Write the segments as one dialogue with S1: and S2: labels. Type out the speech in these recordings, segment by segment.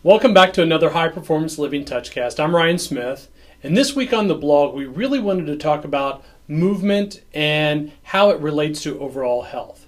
S1: Welcome back to another High Performance Living Touchcast. I'm Ryan Smith, and this week on the blog we really wanted to talk about movement and how it relates to overall health.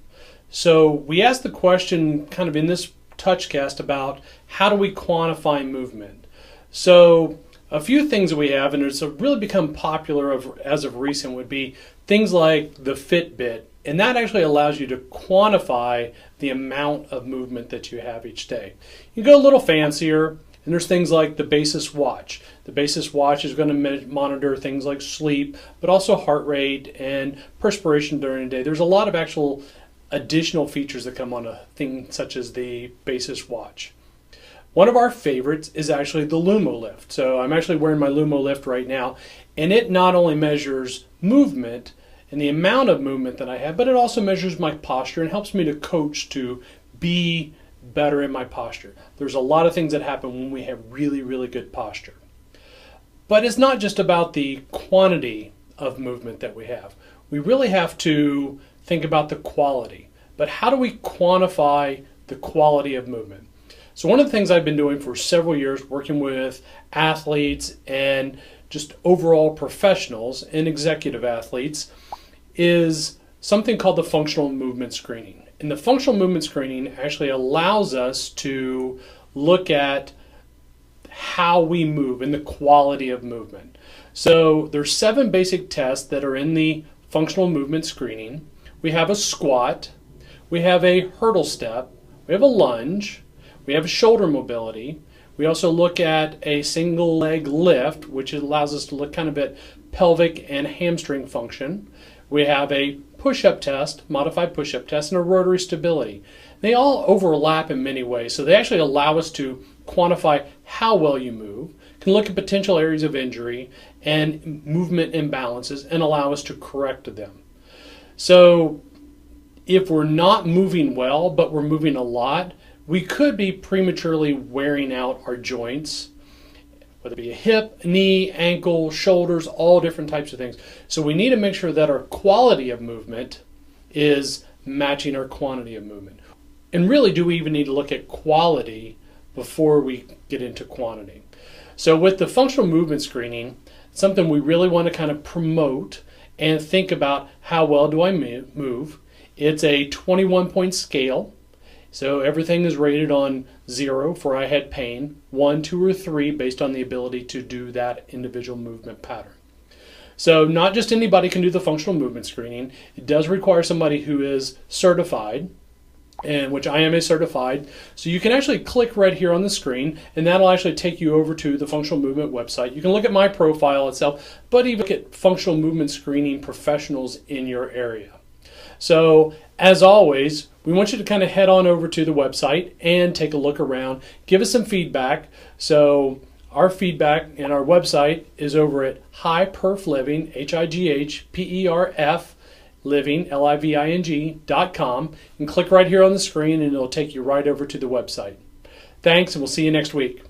S1: So we asked the question kind of in this touchcast about how do we quantify movement. So a few things that we have, and it's really become popular as of recent, would be things like the Fitbit, and that actually allows you to quantify the amount of movement that you have each day. You go a little fancier, and there's things like the Basis Watch. The Basis Watch is going to monitor things like sleep, but also heart rate and perspiration during the day. There's a lot of actual additional features that come on a thing such as the Basis Watch. One of our favorites is actually the LUMO Lift. So I'm actually wearing my LUMO Lift right now, and it not only measures movement and the amount of movement that I have, but it also measures my posture and helps me to coach to be better in my posture. There's a lot of things that happen when we have really, really good posture. But it's not just about the quantity of movement that we have. We really have to think about the quality. But how do we quantify the quality of movement? So one of the things I've been doing for several years, working with athletes and just overall professionals and executive athletes, is something called the functional movement screening. And the functional movement screening actually allows us to look at how we move and the quality of movement. So there's 7 basic tests that are in the functional movement screening. We have a squat, we have a hurdle step, we have a lunge, we have shoulder mobility. We also look at a single leg lift, which allows us to look kind of at pelvic and hamstring function. We have a push-up test, modified push-up test, and a rotary stability. They all overlap in many ways, so they actually allow us to quantify how well you move, can look at potential areas of injury and movement imbalances, and allow us to correct them. So if we're not moving well, but we're moving a lot, we could be prematurely wearing out our joints, whether it be a hip, knee, ankle, shoulders, all different types of things. So we need to make sure that our quality of movement is matching our quantity of movement. And really, do we even need to look at quality before we get into quantity? So with the functional movement screening, something we really want to kind of promote and think about, how well do I move? It's a 21-point scale. So everything is rated on 0 for I had pain, 1, 2, or 3 based on the ability to do that individual movement pattern. So not just anybody can do the functional movement screening. It does require somebody who is certified, and which I am certified. So you can actually click right here on the screen, and that'll actually take you over to the functional movement website. You can look at my profile itself, but even look at functional movement screening professionals in your area. So as always, we want you to kind of head on over to the website and take a look around. Give us some feedback. So our feedback and our website is over at High-Perf Living, HIGHPERF Living, LIVING.com, and click right here on the screen and it'll take you right over to the website. Thanks, and we'll see you next week.